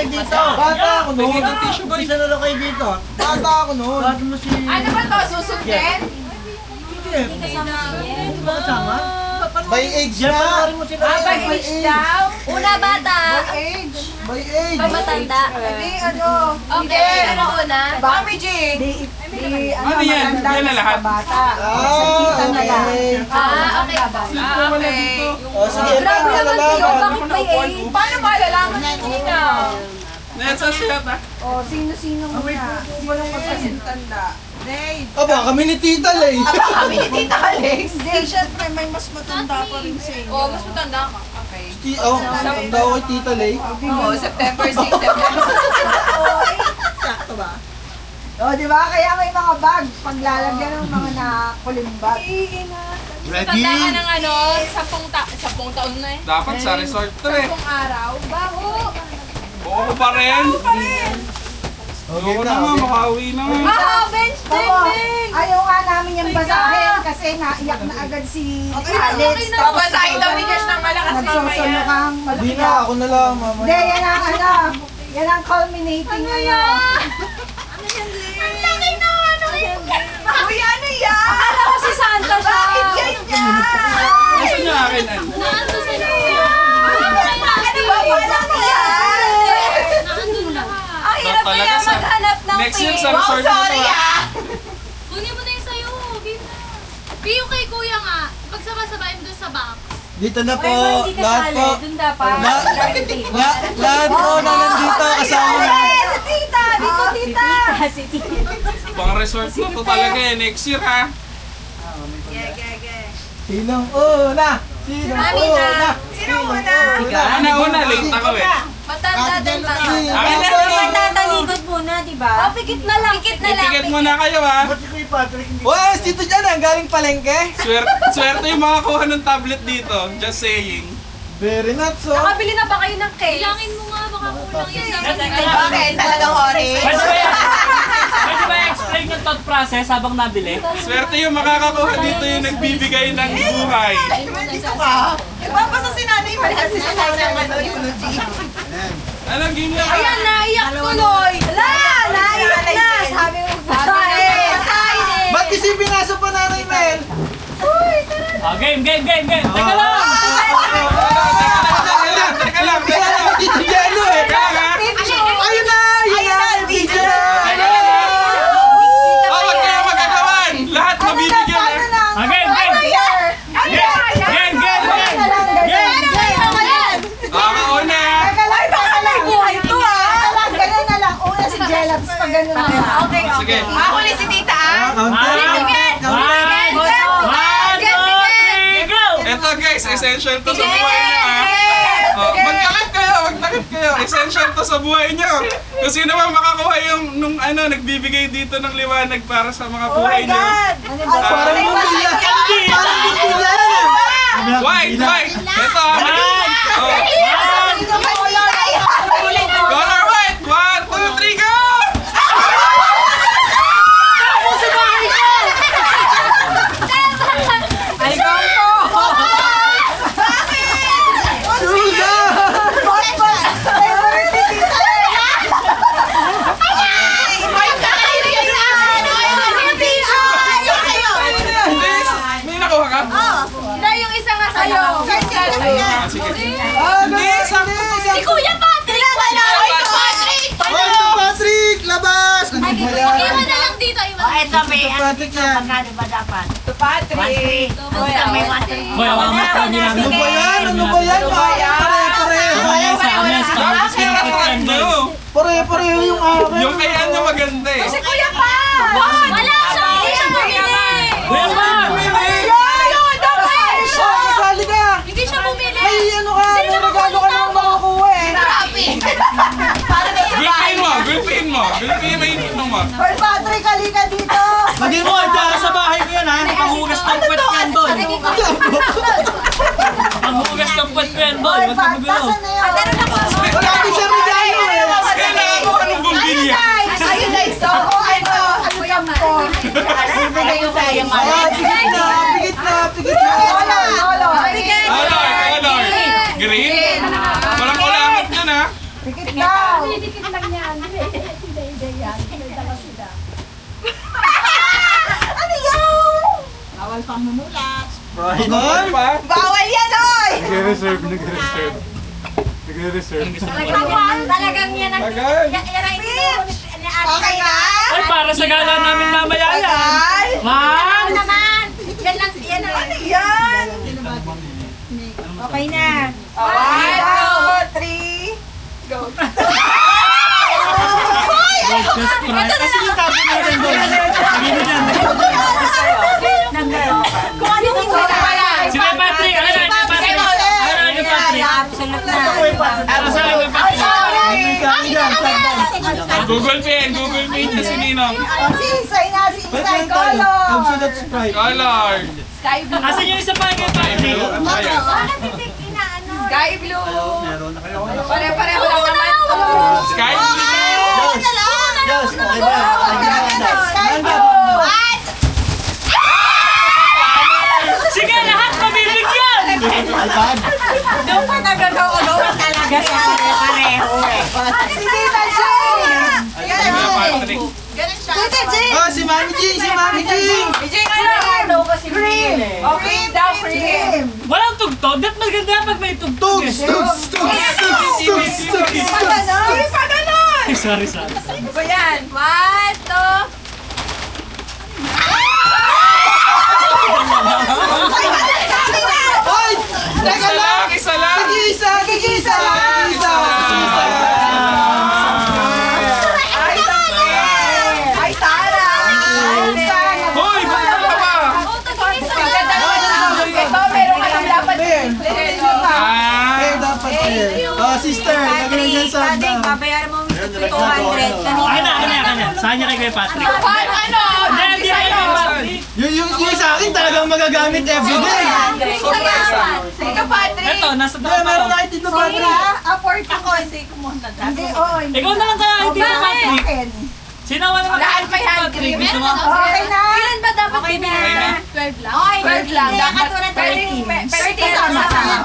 kayo dito. Bata ako noon. Tingin ng tissue boy. Isa na lang kayo dito. Bata ako noon. Bakit mo si... Ano ba to? Susundin? Hindi ba kasama? By age Diyan, na. panoorin mo sila. By age daw? Una bata. By age. Pag matanda. Okay, ano una? Mami G. Ano yan? Yan na lahat. Okay. Okay. Okay. O sige, Grabe paano naman kayo. nalaman? Bakit may age? Paano malalaman ng ikaw? Nasa siya ta. Sino-sino muna? Walang magkasintanda. Aba, kami ni Tita Lay. Kami ni Tita Alex. Hindi, syempre may mas matanda pa rin sa inyo. Oh, mas matanda ka. Okay. Tanda ko kay Tita Lay. Oo, September 6, September. Sakto ba? O, di ba? Kaya may mga bag paglalagyan ng mga nakulimbag. Ready? Tanda ka ng ano, 10 taon na eh. Dapat sa resort to eh. 10 araw. Bago. Buo ko pa rin. Okay Buo ko na, na nga, okay. makauwi na nga. Bench Opo, ayaw nga namin yung basahin kasi naiyak na agad si Alex. Babasahin daw ni Josh ng malakas mamaya. Nagsusulukang Hindi malaki. na, ako na lang, Hindi, mamaya. yan ang ano. Yan ang culminating ano. Ang laki na ano yun. Uy, ano yan? Akala ko si Santa siya. Bakit ganyan? Gusto niya akin ano? Naano sa iyo? Ano ba palang yan? Naandun lahat. Ang hirap Talaga kaya sa- maghanap ng next year pin. sa Wow, resort na sorry to, ah. Kunin mo na yung sa'yo. Piyo kay kuya nga. Pagsama-sabayin doon sa box. Dito na po, lahat po. Doon dapat. Lahat po na nandito, kasama na. Si tita, dito tita. Si tita. Pang resort na to talaga eh. Next year ha. Sinong una? Sinong Mami una? na. Sino una? Una, late ako eh. Matanda din ba? Akin na lang. Tatalikod muna, di ba? Oh, pikit na lang. Pikit na lang. Ipikit muna kayo ha. Ba't si Kuya Patrick hindi? Wow, dito dyan ang galing palengke. Swerte yung mga kuha ng tablet dito. Just saying. Very not so. Nakabili na ba kayo ng case? Bilangin mo nga, baka kulang yan. Bakit? Talagang orange? Pwede ba explain yung thought process habang nabili? Swerte yung makakakuha dito yung nagbibigay ng buhay. Dito ka. Ipapasa si nanay mo kasi si nanay ng ano, eulogy. Anong game na? Ayan, naiyak tuloy. Ala, naiyak na. Sabi mo, basahin eh. Ba't kasi binasa pa nanay Mel? Oh, game! Teka lang! Teka lang. Dito Jello eh. Ayun na! Ayun na, video na. Oh, wag kayo magkakawan. Lahat mabibigyan na. Oh, game! Una. Buhay to ah. Ganun na lang. Una si Jella, tapos pag ganun na lang. Okay, Sige. Ako ulit si tita ah. Ito guys, essential to sa buhay niyo ha. Oh, magtakip kayo. Essential to sa buhay niyo. Kung sino man makakuha yung nung ano nagbibigay dito ng liwanag para sa mga buhay niyo. Parang bumbilya. Parang bumbilya na. White. Ito ha. Oh. Color white. 1, 2, 3, go! May nakuha ka? Yung isa nga sa'yo. Ah, sige. Hindi, sakto. Si Kuya Patrick! Oh, ito Patrick! Labas! Ano ba yan? Iwan na lang dito. Iwan. Ito Patrick yan. Patrick. Boy, awan mo pa din Ano namin. ba yan? Ano ba yan? Pare-pareho. Sa amin, sa Bakit amin, kaya tatlo? Pare-pareho yung akin. Yung kay ano maganda eh. Si Kuya pa. Wala siya! Hindi siya bumili! Kuya pa! Kasali ka! Hindi siya bumili! May ano ka, may regalo ka naman makakuha eh. Gulpiin mo. mo. Hoy, Patrick, halika dito. Hindi mo, dyan sa bahay ko yan ha. Panghugas ng puwet ko yan doon. Panghugas ng puwet ko yan, boy. Hoy, Huwag ka magulo. Patrick, na yan? Wala din siya regalo eh. Kailangan mo ka ng bumbilya. Ayun guys, so ano Kampo. bibigay ko sa'yo, Ah, pigit na. Color. Green. Walang ulangat dyan ha. Pikit daw. Didikit lang yan. Hindi yan. May dala sila. Ano yan? Bawal pang mumulat. Bawal pa. Bawal yan, oy! Nag-reserve. Talagang yan ang... Tagal. Yan ang itinuho ni Ate Okay na? Ay, para sa gala namin mamaya yan. Tagal. Ma'am! Ano naman? Yan lang. Yan ang... Ano yan? Okay na. 1, 2, 3. Go. Just try. Kasi yung tabi natin doon. Nagino dyan. Kung ano yung Si May Patrick! Ano na yung Patrick? Ano na yung Patrick? Absolute na. Ano sa yung Patrick? Google Pay niya si Ninong. Si Isay na, si Isay. Color. Absolute Sprite. Color. Asan yung isa pa kay Patrick? Bakit hindi inaano? Sky blue. Meron na kayo. Pare-pareho lang naman to. Sky blue. Yes, okay ba? Sky blue. Sige, lahat mabibigyan! Alpad. Doon pa nagagawa talaga sa pareho eh. Sige na, Jane! Patrick. Tita Jane! Oh, si Mami Jing! Si Mami Jing! Cream! Cream daw, cream! Walang tugtog. Dat maganda pag may tugtog eh. Tugs! Pa ganon! Ay, sorry. Ano ba yan? 1, 2... Hoy! Teka lang! Isa lang. Gigisa! Gigisa! Gigisa! Ay, Tara! Hoy, ba't ka ba? Oh, tag-isa na. Ito, meron ka lang dapat Eh, dapat eh. Oh, sister! Nagawin yan sa hagdan. Babayaran mo 200. Akin na. Saan niya kay Kuya Patrick? Ano? Hindi kay Patrick. Yung sa akin talagang magagamit everyday. Ikaw, Patrick! Eto, nasa Hindi, meron na tayo. kayo dito, Patrick. Afford ako, hindi kumunta. Hindi, oo. Ikaw na lang kaya kay Tito Patrick. Sino Sinawa naman Lahat kay may Tito hand Patrick. cream. Gusto mo? Okay na. Ilan ba dapat binayaran? 12 lang. Okay, 12 lang. Hindi, Dapat katulad ng 13 sama-sama.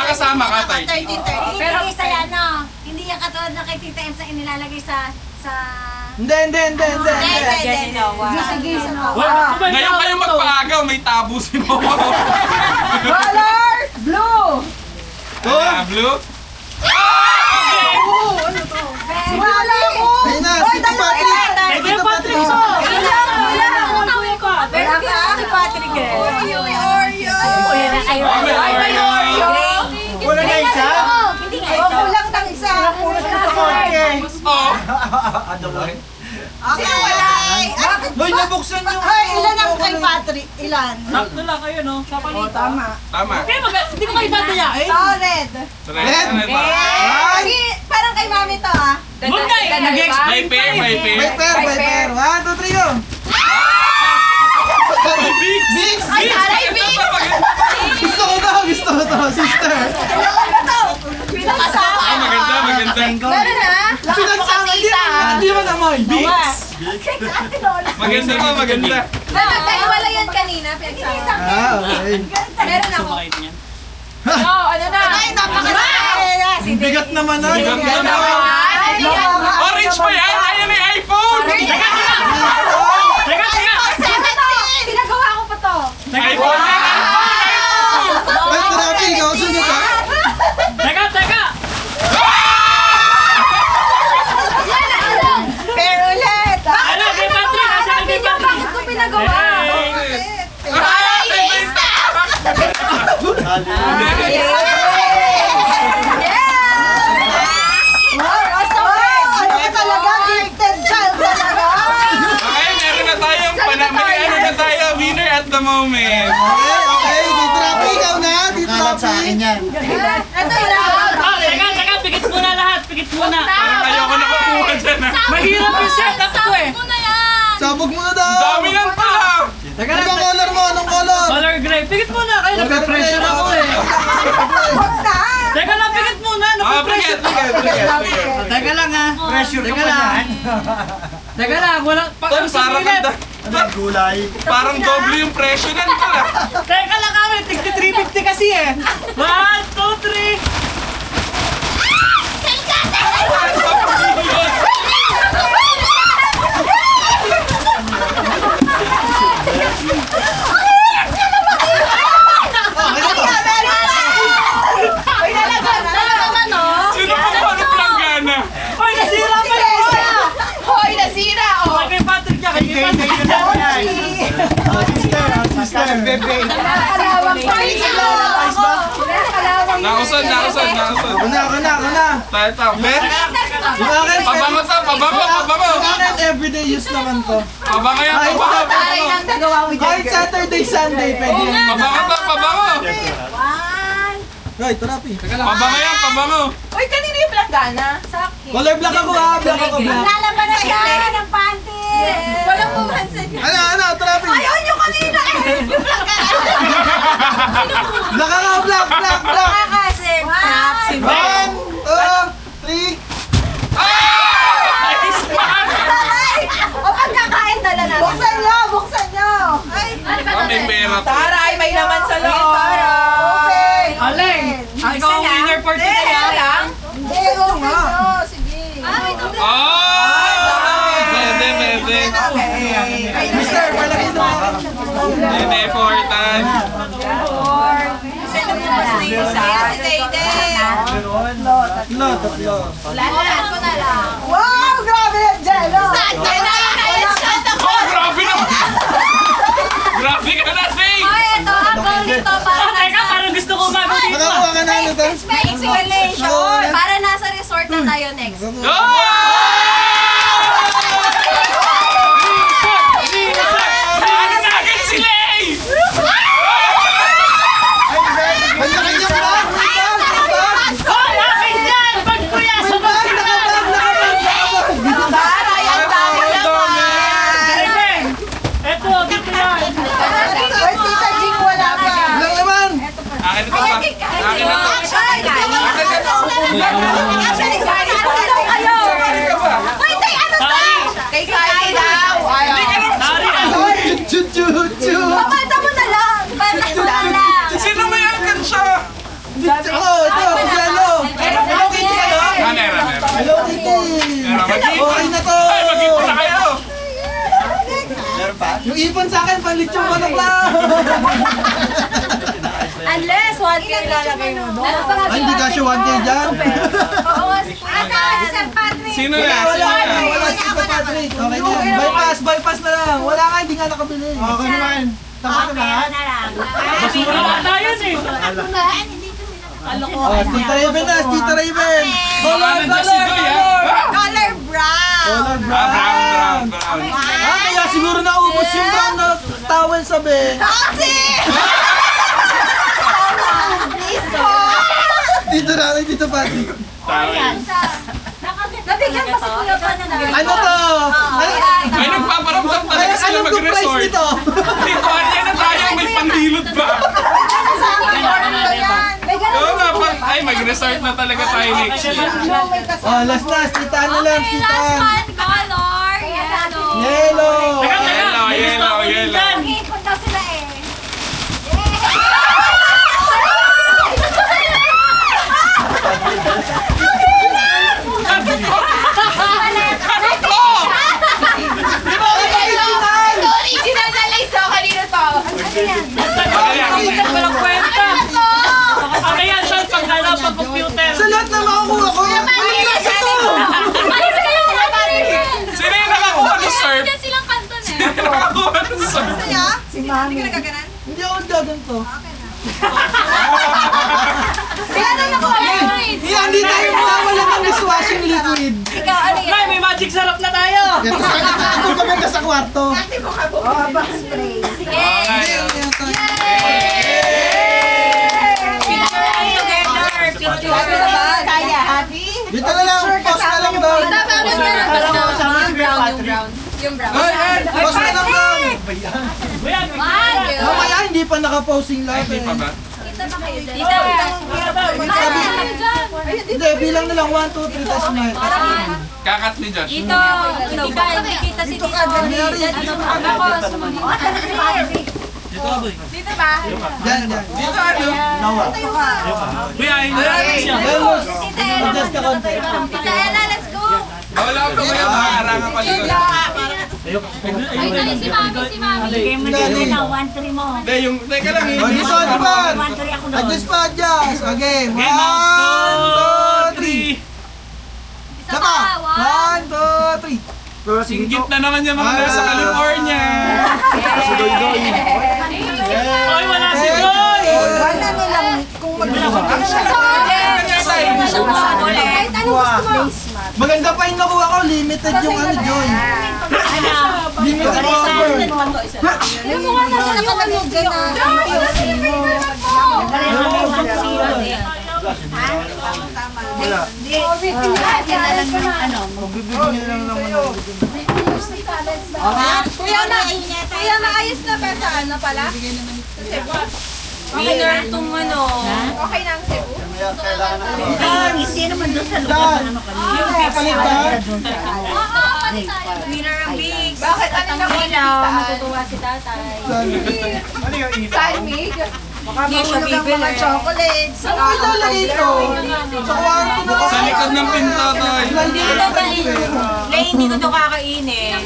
Kasama ka, Tay. 13. Pero isa yan, no? Hindi yan katulad ng kay Tita M sa inilalagay sa... Hindi. Sige, Well, kung may Ngayon kayo tawag to. magpaagaw, may tabo si Noah. Color! Blue! Blue? Wala ko! Ayun na, si Tito Patrick. Kay Kuya Patrick. Meron ka si Patrick eh. Oreo! Wala na isa? Hindi nga O, ito. kulang ng isa. Oh. Okay, wala. Bakit Hoy, nabuksan yung... Ay, ilan ang kay Patrick? Ilan? Sakto lang kayo, no? Sa O, palita. tama. Tama. Kaya hindi ko kayo dadayain. Red. Red. Ay! Parang kay mami to ah. Huwag na, May nag-explain pair, kayo may eh. pair. By pair, by pair. 1, 2, 3, go! Big! Big! Big! Gusto ko to, sister. Ah, maganda. Meron na? Pinagsama niya. Hindi naman naman. Big! Maganda. Nagkaiwala yan kanina. Pinagsama. Ah, okay. Meron Gusto ako. mo kayo niyan? Ano na? Ay, napakalakas. Ang bigat naman na. Bigat naman. Orange pa yan! Ayan may iPhone! Teka! Pinagawa ko pa to. iPhone yan! Ay, grabe. Ikaw sunod ha. Teka! Pero ulit. Ano, kay Patrick? Asan kay Patrick? Bakit ko pinagawa? Ano ka talaga? Gifted child talaga. Okay, meron na tayong may ano na tayo, winner at the moment. Okay. Dito Rapi, ikaw na. Dito Rapi. sa akin yan. Ito lang. Oh, teka, pikit muna lahat, pikit muna. Parang ayoko na kukuha dyan ah. Mahirap yung setup ko eh. Mo na yan! Sabog mo na daw. Dami lang pala! Anong color mo? Anong color? Color gray. Pikit muna, kayo nape-pressure ako eh. Huwag na. Teka lang, pikit muna, Bigat. nape-pressure. Teka lang ha. Pressure ka pa yan. Teka lang, wala. Tol, parang Gulay. parang doble yung presyo nan pala. Teka lang kami, tigti 350 kasi eh. 1, 2, 3. Sister. Bebe. Nakakalawang party ako. Nakakalawang Nausod. Ako na. Tayo. Bet. Yung akin, Pabango to, pabango. yung akin, everyday use naman to. Pabango yan, Kahit pabango. Taray ng nagawa mo dyan. Kahit Saturday, Sunday, pwede yan. Pabango. Right, tarapi. Pabango yan, pabango. Uy, kanina yung planggana. Sa akin. Color black ako ha, black ako black. Lalaban na siya ng panty. Walang pumansin. Ano, tarapi. Ayaw nyo kanina eh. Yung Black ako, black. kasi. Wow. 1, 2, 3. O pagkakain na lang natin. Buksan nyo. Ay, May pera to. Taray, may laman sa loob. okay. Aleng! Ikaw ang winner for today, ha? Hindi, okay. Sige. Pwede. Mister, palagay mo. Pwede, 4 times. Sino mo mas na yung isa? Si Dayden. Tatlo. Ulan ko na lang. Wow, grabe yung jello. Kaya na yung na-headshot ako. Oh, grabe naman! Grabe ka na, Faye! Ay, ito, ang goal nito para Parang gusto ko bago dito. Nakakuha ka na ano to? explanation. Para nasa resort na tayo next. Ano sa akin si Lay? Malaki yung black. Hoy, akin yan! Pag kuya sa Taray, ang dami naman. Eto, dito yan. Where's Tita Jing? Wala pa. Black naman. Akin na to ba? Akin na to. Actually, Kari, ano kayo? Wait, ano to? Kay Kari daw. Tari, Chu. Pamata mo na lang. Pamata na lang. Sino may angkan siya? Ito, jello. Hello Kitty kayo? Meron. Hello Kitty. Okay na to. Ay, mag-ipon na kayo. Yung ipon sa akin, panlitsong manok lang. Unless 1K ilalagay mo doon. Ay, hindi kasi 1K dyan. Oo, si Sir Patrick. Sino na? Wala si Patrick. Okay na. Bypass na lang. Wala ka, hindi nga nakabili. Okay naman. Tapos na lahat. basura ka tayo eh. Tita Raven na, Tita Raven. Baka nandiyan si Goy, ha? Color brown. Color Brown. Kaya siguro naubos yung brown na towel sabi. Kasi! Dito Patrick. Nabigyan pa si Kuya pa na Ano to? Ay, nagpaparamdam talaga sila Anong price mag-resort. nito? Dito, na tayo, may pandilot ba? Oo nga, ay, mag-resort na talaga tayo next year. Oh, last, tita na lang, Okay, tita. last one, color, yellow. Yellow. Yellow. Ipon daw sila eh. Ano to? Original na lace ako kanina to. Walang kwenta. Ano yan, Sean? Pagkala pag computer. Sa lahat na makakuha ko, walang nasa to. Sino yung nakakuha ng surf? Diyan silang kanton eh. Nakakuha ng surf. Si Mami. Hindi ako gaganto. Kaya na nakuha yun. Hindi tayo mawawala ng dishwashing liquid. Ikaw, ano yan? Nay, may magic sarap na tayo. Ito kami sa kwarto. Oh, box spray. Happy sa ba? Kaya, happy? Dito na lang, post na lang daw. Yung brown. Post na lang daw. Kuya, Mamaya, hindi pa nakaposing lahat Hindi eh. pa ba? Hindi, bilang na lang. 1, 2, 3, tapos na. Kakat ni Josh. Dito, hindi kita si Dito. Dito ba? Yan. Dito ano? kuya, hindi natin siya. Adjust ka konti. Tita Ella, let's go. Wala ko kayo, makarangan pa dito. Ay, dali si Mami. Hindi, yung, teka lang, O, dito, di ba? Adjust pa, adjust. Again. 1, 2, 3. Isa Saka. pa, 1, 2, 3. Singgit na naman yung mga nasa California. Ay, wala si Joy! Wala nilang kung mag-shopping siya. Kahit ano gusto mo. Maganda pa yung nakuha ko, limited yung ano, Joy. Limited offer. Yung mga nasa nakalagay na Pagbibigyan lang naman ng Kuya, naayos na ba sa ano pala? Sa Cebu? Winner tong ano. Okay na ang Cebu? hindi naman doon sa Dan! Kapalit ba? Winner ang Bigs. Bakit? Ano na matutuwa si tatay. Salmig? Hindi siya bibili. Mga chocolates. Ano ko ilalagay ito? Sa kwarto na. Sa likod ng pinto, Toy. Lay, hindi ko ito kakainin.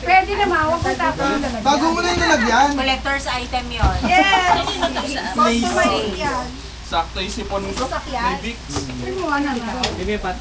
Pwede naman, huwag kong tapos. Bago mo na yung nalagyan. Collector's item yun. Yes! Lace. Sakto yung sipon ko. May Vicks. Bibigay pa.